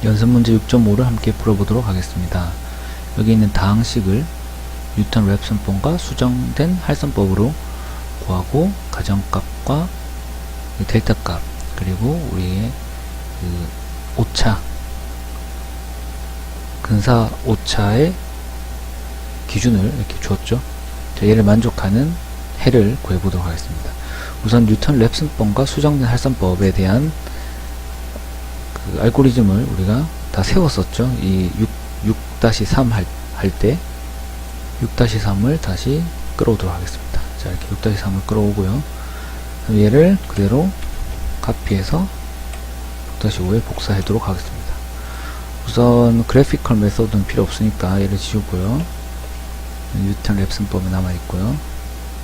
연습 문제 6.5를 함께 풀어보도록 하겠습니다. 여기 있는 다항식을 뉴턴 랩선법과 수정된 할선법으로 구하고 가정값과 델타값 그리고 우리의 그 오차 근사 오차의 기준을 이렇게 주었죠. 얘를 만족하는 해를 구해보도록 하겠습니다. 우선 뉴턴 랩선법과 수정된 할선법에 대한 그 알고리즘을 우리가 다 세웠었죠. 이 6-3 할 때 6-3을 다시 끌어오도록 하겠습니다. 자, 이렇게 6-3을 끌어오고요. 얘를 그대로 카피해서 6-5에 복사하도록 하겠습니다. 우선 그래피컬 메소드는 필요 없으니까 얘를 지우고요. 뉴턴 랩선법이 남아있고요.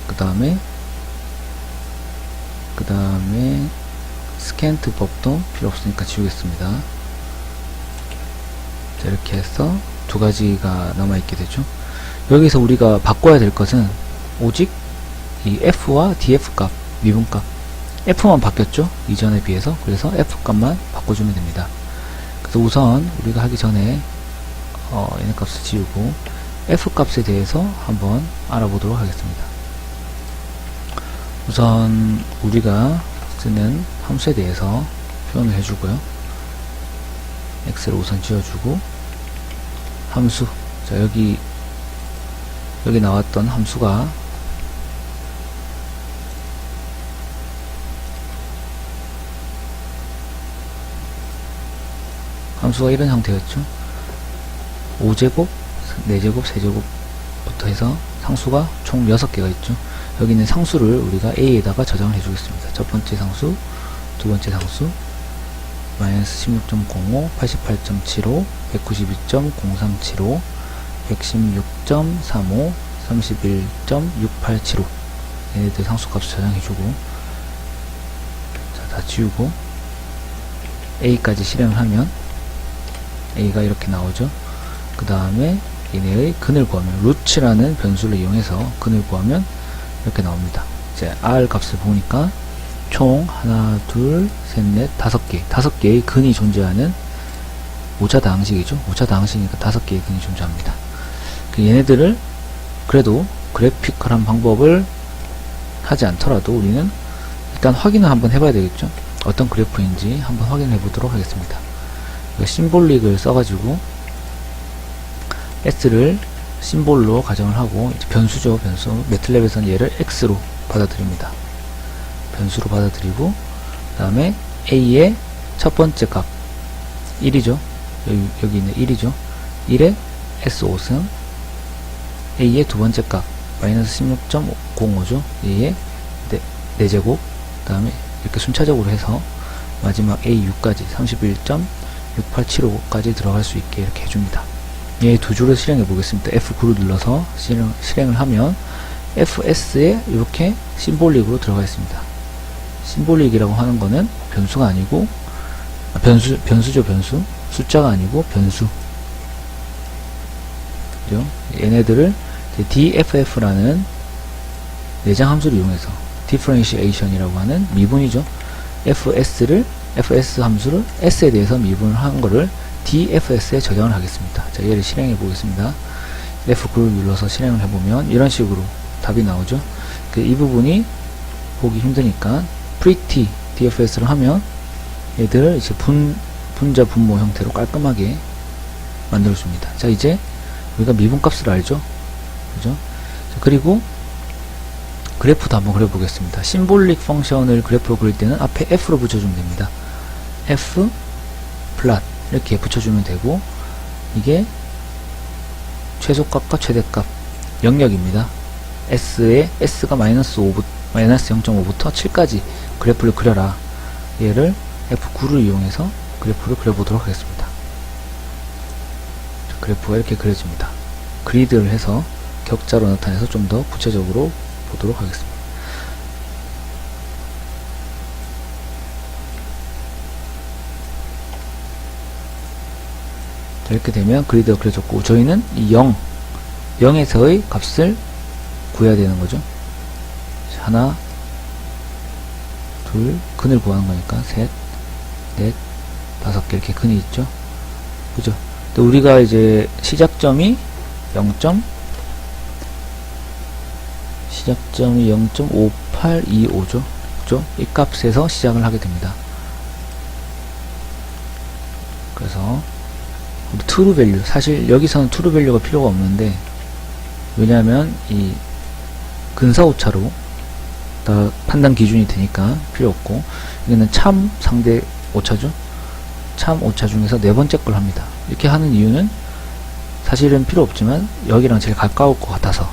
그 다음에 스캔트 법도 필요 없으니까 지우겠습니다. 자, 이렇게 해서 두 가지가 남아있게 되죠. 여기서 우리가 바꿔야 될 것은 오직 이 F와 DF 값, 미분값 F만 바뀌었죠, 이전에 비해서. 그래서 F 값만 바꿔주면 됩니다. 그래서 우선 우리가 하기 전에 얘네 값을 지우고 F 값에 대해서 한번 알아보도록 하겠습니다. 우선 우리가 쓰는 함수에 대해서 표현을 해주고요. X를 우선 지워주고 함수, 자, 여기 나왔던 함수가 이런 형태였죠. 5제곱, 4제곱, 3제곱부터 해서 상수가 총 6개가 있죠. 여기 있는 상수를 우리가 A에다가 저장을 해주겠습니다. 첫 번째 상수, 두 번째 상수, 마이너스 16.05, 88.75, 192.0375, 116.35, 31.6875 얘네들 상수값을 저장해주고, 자, 다 지우고 A까지 실행을 하면 A가 이렇게 나오죠. 그 다음에 얘네의 근을 구하면 루츠라는 변수를 이용해서 근을 구하면 이렇게 나옵니다. 이제 R 값을 보니까 총 하나, 둘, 셋, 넷, 5개, 5개의 근이 존재하는 오차 다항식이죠. 오차 다항식이니까 5개의 근이 존재합니다. 얘네들을 그래도 그래피컬한 방법을 하지 않더라도 우리는 일단 확인을 한번 해봐야 되겠죠. 어떤 그래프인지 한번 확인해 보도록 하겠습니다. 심볼릭을 써가지고 S를 심볼로 가정을 하고, 이제 변수죠, 변수. 매틀랩에서는 얘를 X로 받아들입니다. 변수로 받아들이고, 그 다음에 A의 첫 번째 값 1이죠. 여기 있는 1이죠. 1의 S5승, A의 두 번째 값 마이너스 16.05죠. A의 4제곱, 그 다음에 이렇게 순차적으로 해서 마지막 A6까지 31.6875까지 들어갈 수 있게 이렇게 해줍니다. 얘 두 줄을 실행해 보겠습니다. F9를 눌러서 실행을 하면 FS에 이렇게 심볼릭으로 들어가 있습니다. 심볼릭이라고 하는 거는 변수가 아니고, 변수죠, 변수. 숫자가 아니고 변수. 그죠? 얘네들을 DFF라는 내장 함수를 이용해서 differentiation이라고 하는 미분이죠. FS 함수를 S에 대해서 미분을 한 거를 DFS에 저장을 하겠습니다. 자, 얘를 실행해 보겠습니다. F9를 눌러서 실행을 해보면 이런 식으로 답이 나오죠. 이 부분이 보기 힘드니까 pretty DFS를 하면 얘들을 이제 분자 분모 형태로 깔끔하게 만들어줍니다. 자, 이제 우리가 미분값을 알죠. 그죠? 자, 그리고 그래프도 한번 그려보겠습니다. 심볼릭 펑션을 그래프로 그릴 때는 앞에 F로 붙여주면 됩니다. F 플랫 이렇게 붙여주면 되고, 이게 최소값과 최대값 영역입니다. S가 마이너스 0.5부터 7까지 그래프를 그려라. 얘를 F9를 이용해서 그래프를 그려보도록 하겠습니다. 그래프가 이렇게 그려집니다. 그리드를 해서 격자로 나타내서 좀 더 구체적으로 보도록 하겠습니다. 자, 이렇게 되면 그리드가 그려졌고, 저희는 이 0에서의 값을 구해야 되는 거죠. 하나, 둘, 근을 구하는 거니까 셋, 넷, 5개 이렇게 근이 있죠. 그죠? 근데 우리가 이제 시작점이 0.5825죠. 그죠? 이 값에서 시작을 하게 됩니다. 그래서 우리 true value, 사실 여기서는 true value가 필요가 없는데, 왜냐하면 이 근사 오차로 다 판단 기준이 되니까 필요 없고, 여기는 참 상대 오차죠. 참 오차 중에서 네 번째 걸 합니다. 이렇게 하는 이유는 사실은 필요 없지만 여기랑 제일 가까울 것 같아서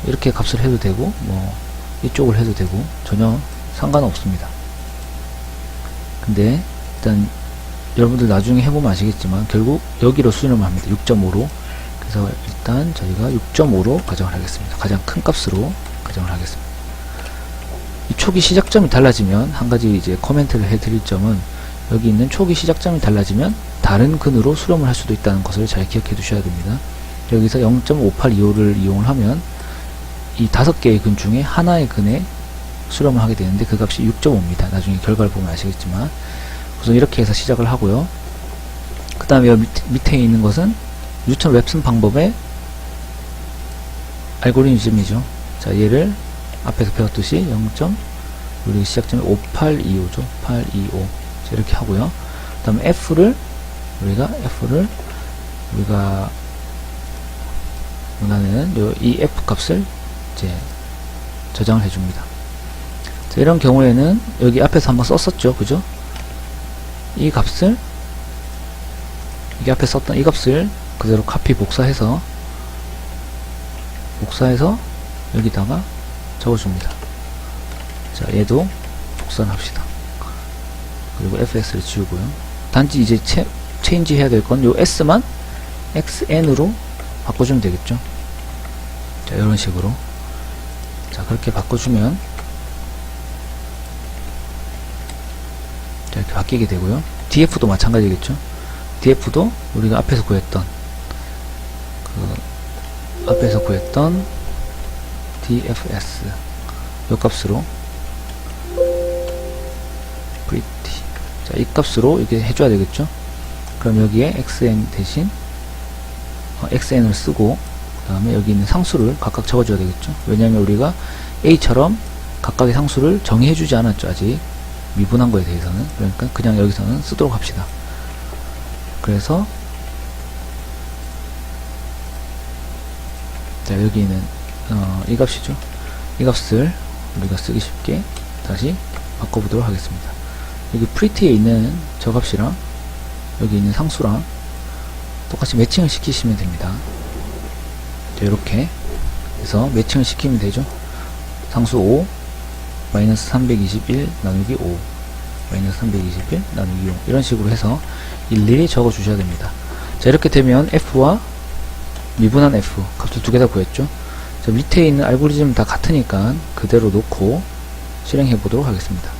이렇게 값을 해도 되고, 뭐 이쪽을 해도 되고 전혀 상관없습니다. 근데 일단 여러분들 나중에 해보면 아시겠지만 결국 여기로 수렴을 합니다. 6.5로. 그래서 일단 저희가 6.5로 가정을 하겠습니다. 가장 큰 값으로 가정을 하겠습니다. 이 초기 시작점이 달라지면, 한 가지 이제 코멘트를 해드릴 점은, 여기 있는 초기 시작점이 달라지면 다른 근으로 수렴을 할 수도 있다는 것을 잘 기억해 두셔야 됩니다. 여기서 0.5825를 이용을 하면 이 5개의 근 중에 하나의 근에 수렴을 하게 되는데 그 값이 6.5입니다. 나중에 결과를 보면 아시겠지만, 우선 이렇게 해서 시작을 하고요. 그 다음에 밑에 있는 것은 뉴턴 랩슨 방법의 알고리즘이죠. 자, 얘를 앞에서 배웠듯이 0. 우리 시작점이 5825죠. 825. 자, 이렇게 하고요. 그 다음에 F를 우리가 원하는 이 F 값을 이제 저장을 해줍니다. 자, 이런 경우에는 여기 앞에서 한번 썼었죠. 그죠? 이 값을, 이게 앞에 썼던 이 값을 그대로 카피 복사해서 여기다가 적어줍니다. 자, 얘도 복사를 합시다. 그리고 fs를 지우고요. 단지 이제 체인지 해야 될 건 요 s만 xn으로 바꿔주면 되겠죠. 자, 이런 식으로. 자, 그렇게 바꿔주면 자, 이렇게 바뀌게 되고요. df도 마찬가지겠죠. df도 우리가 앞에서 구했던 dfs 요 값으로 pretty, 자, 이 값으로 이렇게 해줘야 되겠죠. 그럼 여기에 xn 대신 xn을 쓰고, 그 다음에 여기 있는 상수를 각각 적어줘야 되겠죠. 왜냐하면 우리가 a처럼 각각의 상수를 정의해주지 않았죠. 아직 미분한 거에 대해서는. 그러니까 그냥 여기서는 쓰도록 합시다. 그래서 자, 여기는 이 값이죠. 이 값을 우리가 쓰기 쉽게 다시 바꿔보도록 하겠습니다. 여기 pretty에 있는 저 값이랑 여기 있는 상수랑 똑같이 매칭을 시키시면 됩니다. 자, 이렇게 해서 매칭을 시키면 되죠. 상수 5 마이너스 321 나누기 5 마이너스 321 나누기 5 이런 식으로 해서 일일이 적어 주셔야 됩니다. 자, 이렇게 되면 f와 미분한 f 값을 두 개 다 구했죠. 자, 밑에 있는 알고리즘 다 같으니까 그대로 놓고 실행해 보도록 하겠습니다.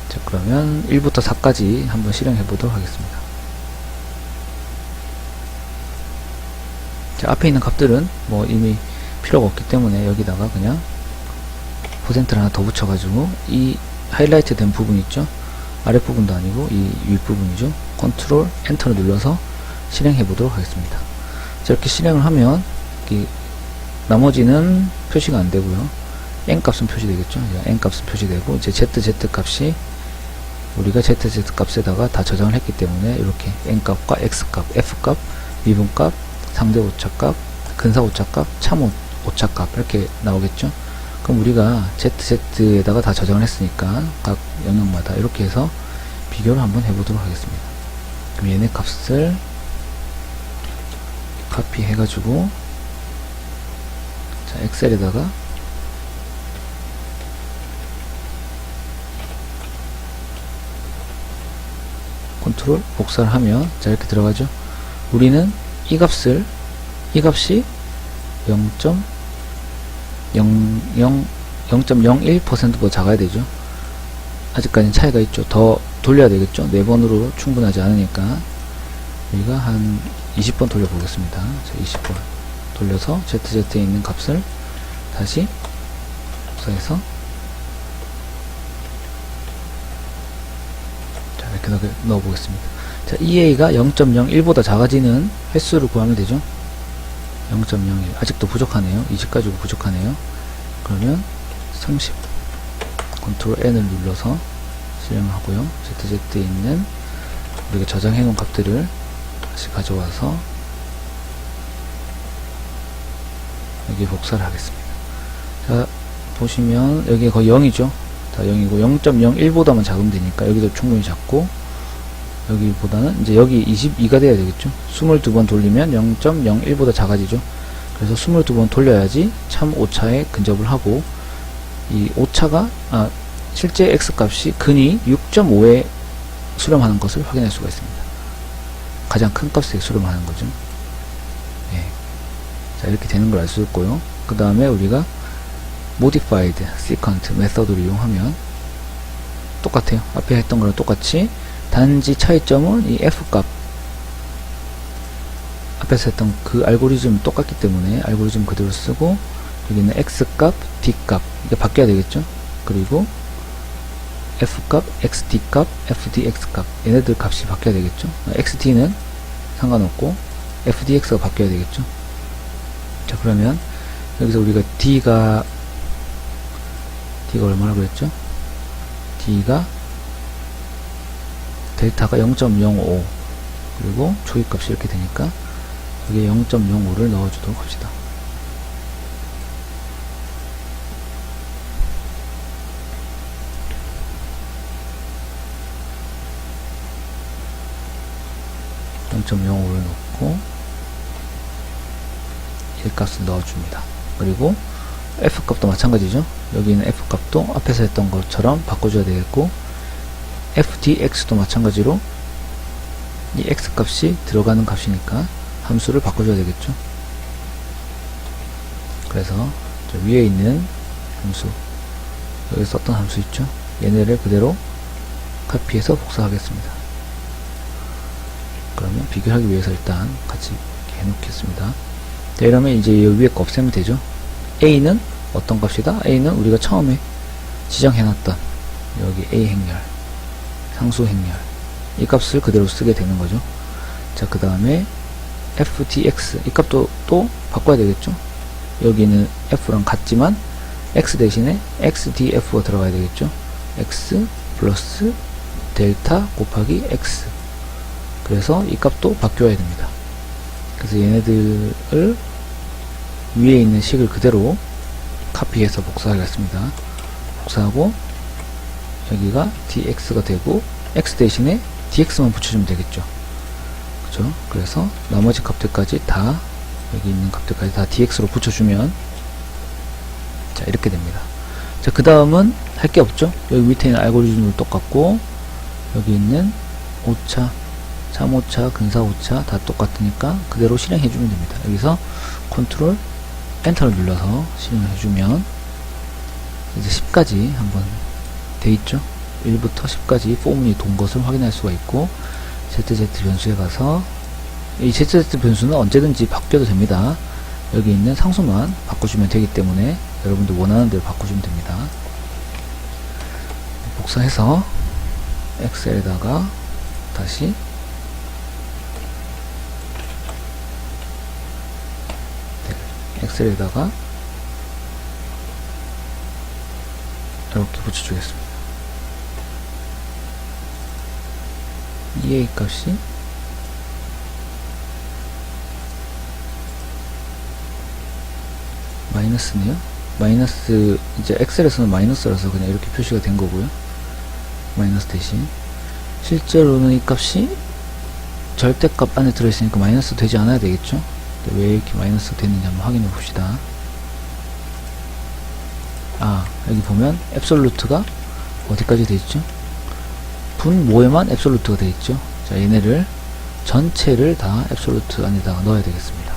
자, 그러면 1부터 4까지 한번 실행해 보도록 하겠습니다. 자, 앞에 있는 값들은 뭐 이미 필요가 없기 때문에 여기다가 그냥 퍼센트를 하나 더 붙여가지고 이 하이라이트 된 부분 있죠? 아랫부분도 아니고 이 윗부분이죠? 컨트롤 엔터를 눌러서 실행해 보도록 하겠습니다. 자, 이렇게 실행을 하면 나머지는 표시가 안 되고요. n 값은 표시되겠죠? n 값은 표시되고, 이제 zz 값이 우리가 zz 값에다가 다 저장을 했기 때문에 이렇게 n 값과 x 값, f 값, 미분 값, 상대 오차 값, 근사 오차 값, 참 오차 값 이렇게 나오겠죠? 그럼 우리가 z에다가 다 저장을 했으니까 각 영역마다 이렇게 해서 비교를 한번 해보도록 하겠습니다. 그럼 얘네 값을 카피 해가지고 자, 엑셀에다가 컨트롤 복사를 하면 자, 이렇게 들어가죠. 우리는 이 값이 0.01%보다 작아야 되죠. 아직까지는 차이가 있죠. 더 돌려야 되겠죠. 4번으로 충분하지 않으니까 우리가 한 20번 돌려보겠습니다. 자, 20번 돌려서 ZZ에 있는 값을 다시 복사해서 자, 이렇게 넣어보겠습니다. 자, EA가 0.01보다 작아지는 횟수를 구하면 되죠. 0.01 아직도 부족하네요. 20 가지고 부족하네요. 그러면 30 컨트롤 N을 눌러서 실행하고요. ZZ에 있는 우리가 저장해 놓은 값들을 다시 가져와서 여기 복사를 하겠습니다. 자, 보시면 여기 거의 0이죠. 자, 0이고 0.01보다만 작으면 되니까 여기도 충분히 작고, 여기보다는 이제 여기 22가 돼야 되겠죠. 22번 돌리면 0.01보다 작아지죠. 그래서 22번 돌려야지 참 오차에 근접을 하고, 이 오차가 실제 x 값이 근이 6.5에 수렴하는 것을 확인할 수가 있습니다. 가장 큰 값에 수렴하는 거죠. 예. 자, 이렇게 되는 걸 알 수 있고요. 그 다음에 우리가 modified secant 메서드를 이용하면 똑같아요. 앞에 했던 거랑 똑같이, 단지 차이점은 이 f값, 앞에서 했던 그 알고리즘 똑같기 때문에 알고리즘 그대로 쓰고, 여기는 x값, d값 이게 바뀌어야 되겠죠. 그리고 f값, xd값, fdx값 얘네들 값이 바뀌어야 되겠죠. xd는 상관없고 fdx가 바뀌어야 되겠죠. 자, 그러면 여기서 우리가 d가 얼마나 그랬죠? d가 델타가 0.05 그리고 초기값이 이렇게 되니까 여기에 0.05를 넣어주도록 합시다. .05를 넣고 1값을 넣어줍니다. 그리고 f값도 마찬가지죠. 여기 있는 f값도 앞에서 했던 것처럼 바꿔줘야 되겠고, fdx도 마찬가지로 이 x값이 들어가는 값이니까 함수를 바꿔줘야 되겠죠. 그래서 저 위에 있는 함수, 여기 썼던 함수 있죠. 얘네를 그대로 카피해서 복사하겠습니다. 그러면 비교하기 위해서 일단 같이 이렇게 해놓겠습니다. 자, 이러면 이제 이 위에 거 없애면 되죠. a는 어떤 값이다? a는 우리가 처음에 지정해놨던 여기 a 행렬, 상수 행렬, 이 값을 그대로 쓰게 되는 거죠. 자, 그 다음에 fdx, 이 값도 또 바꿔야 되겠죠. 여기는 f랑 같지만 x 대신에 xdf가 들어가야 되겠죠. x 플러스 델타 곱하기 x. 그래서 이 값도 바뀌어야 됩니다. 그래서 얘네들을 위에 있는 식을 그대로 카피해서 복사하겠습니다. 복사하고 여기가 dx가 되고 x 대신에 dx만 붙여주면 되겠죠. 그죠? 그래서 나머지 값들까지 다, 여기 있는 값들까지 다 dx로 붙여주면 자, 이렇게 됩니다. 자, 그 다음은 할 게 없죠. 여기 밑에 있는 알고리즘도 똑같고, 여기 있는 오차, 참오차, 근사오차 다 똑같으니까 그대로 실행해주면 됩니다. 여기서 컨트롤 엔터를 눌러서 실행해주면 이제 10까지 한번 돼있죠. 1부터 10까지 포문이 돈 것을 확인할 수가 있고, ZZ 변수에 가서 이 ZZ 변수는 언제든지 바뀌어도 됩니다. 여기 있는 상수만 바꿔주면 되기 때문에 여러분들 원하는 대로 바꿔주면 됩니다. 복사해서 엑셀에다가 다시 엑셀에다가 이렇게 붙여주겠습니다. EA 값이 마이너스네요. 마이너스, 이제 엑셀에서는 마이너스라서 그냥 이렇게 표시가 된 거고요. 마이너스 대신 실제로는 이 값이 절대값 안에 들어있으니까 마이너스 되지 않아야 되겠죠. 왜 이렇게 마이너스 됐는지 한번 확인해 봅시다. 여기 보면 앱솔루트가 어디까지 돼 있죠? 분모에만 앱솔루트가 돼 있죠. 자, 얘네를 전체를 다 앱솔루트 안에다가 넣어야 되겠습니다.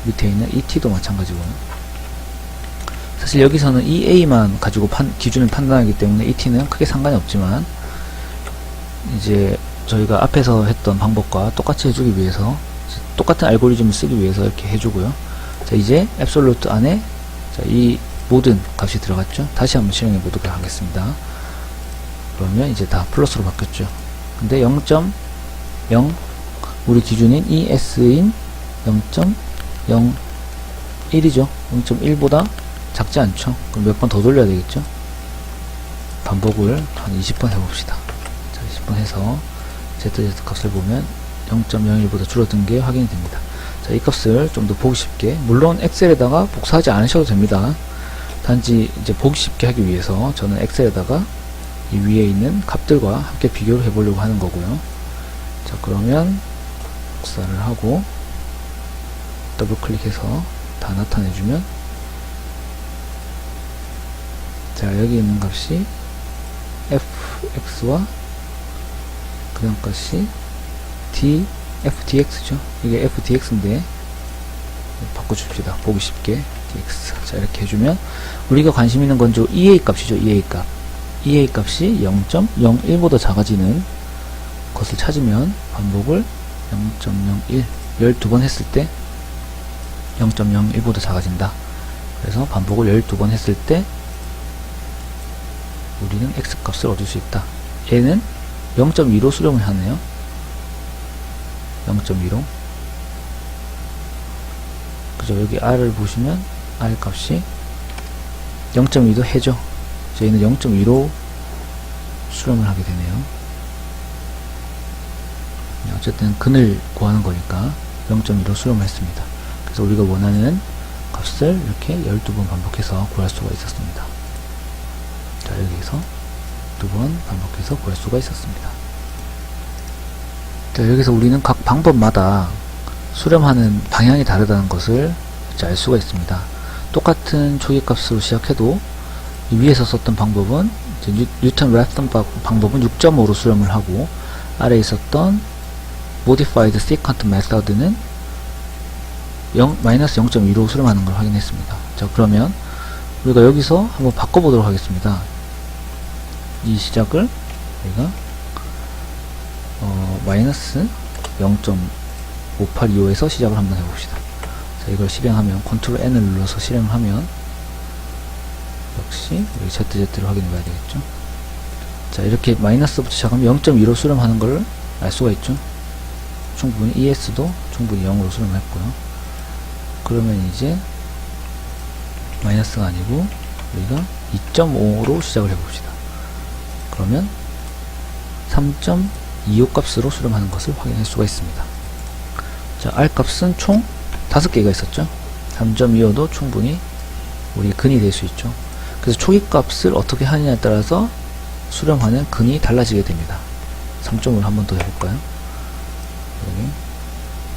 밑에 있는 ET도 마찬가지고요. 사실 여기서는 EA만 가지고 기준을 판단하기 때문에 ET는 크게 상관이 없지만, 이제 저희가 앞에서 했던 방법과 똑같이 해주기 위해서, 똑같은 알고리즘을 쓰기 위해서 이렇게 해주고요. 자, 이제 앱솔루트 안에 자, 이 모든 값이 들어갔죠. 다시 한번 실행해 보도록 하겠습니다. 그러면 이제 다 플러스로 바뀌었죠. 근데 0 우리 기준인 ES인 0.01이죠. 0.1보다 작지 않죠. 그럼 몇 번 더 돌려야 되겠죠. 반복을 한 20번 해봅시다. 자, 20번 해서 ZZ 값을 보면 0.01보다 줄어든 게 확인이 됩니다. 자, 이 값을 좀 더 보기 쉽게, 물론 엑셀에다가 복사하지 않으셔도 됩니다. 단지 이제 보기 쉽게 하기 위해서 저는 엑셀에다가 이 위에 있는 값들과 함께 비교를 해보려고 하는 거고요. 자, 그러면 복사를 하고 더블 클릭해서 다 나타내주면, 자, 여기 있는 값이 fx와 그 다음 값이 fdx죠. 이게 fdx인데 바꿔줍시다. 보기 쉽게 dx. 자, 이렇게 해주면 우리가 관심 있는 건 저 EA 값이죠. EA 값. EA 값이 0.01보다 작아지는 것을 찾으면 반복을 0.01 12번 했을 때 0.01보다 작아진다. 그래서 반복을 12번 했을 때 우리는 x 값을 얻을 수 있다. 얘는 0.25 수렴을 하네요. 0.15. 그죠? 여기 r을 보시면 r 값이 0.2도 해죠. 저희는 0.15 수렴을 하게 되네요. 어쨌든 근을 구하는 거니까 0.15 수렴을 했습니다. 그래서 우리가 원하는 값을 이렇게 12번 반복해서 구할 수가 있었습니다. 자, 여기서 2번 반복해서 구할 수가 있었습니다. 자, 여기서 우리는 각 방법마다 수렴하는 방향이 다르다는 것을 이제 알 수가 있습니다. 똑같은 초기값으로 시작해도 위에서 썼던 방법은 이제 뉴턴 랩슨 방법은 6.5로 수렴을 하고, 아래에 있었던 modified secant method는 마이너스 0.15 수렴하는 걸 확인했습니다. 자, 그러면 우리가 여기서 한번 바꿔보도록 하겠습니다. 이 시작을 우리가 마이너스 0.5825에서 시작을 한번 해봅시다. 자, 이걸 실행하면 컨트롤 N을 눌러서 실행을 하면 역시 여기 ZZ를 확인해 봐야 되겠죠. 자, 이렇게 마이너스부터 시작하면 0.2로 수렴하는 걸 알 수가 있죠. 충분히 ES도 충분히 0으로 수렴했고요. 그러면 이제 마이너스가 아니고 우리가 2.5로 시작을 해봅시다. 그러면 3.25 값으로 수렴하는 것을 확인할 수가 있습니다. 자, R 값은 총 5개가 있었죠. 3.25도 충분히 우리 근이 될 수 있죠. 그래서 초기 값을 어떻게 하느냐에 따라서 수렴하는 근이 달라지게 됩니다. 3.5를 한 번 더 해볼까요? 여기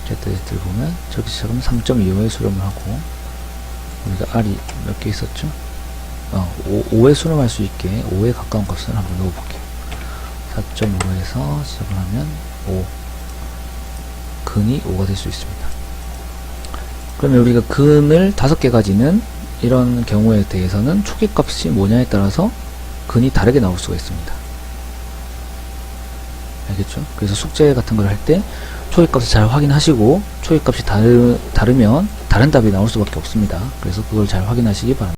ZZ를 보면 저기 시작하면 3.25에 수렴을 하고, 우리가 R이 몇 개 있었죠? 5에 수렴할 수 있게 5에 가까운 값을 한번 넣어볼게요. 4.5에서 시작을 하면 5, 근이 5가 될 수 있습니다. 그러면 우리가 근을 5개 가지는 이런 경우에 대해서는 초기 값이 뭐냐에 따라서 근이 다르게 나올 수가 있습니다. 알겠죠? 그래서 숙제 같은 걸 할 때 초기 값을 잘 확인하시고, 초기 값이 다르면 다른 답이 나올 수밖에 없습니다. 그래서 그걸 잘 확인하시기 바랍니다.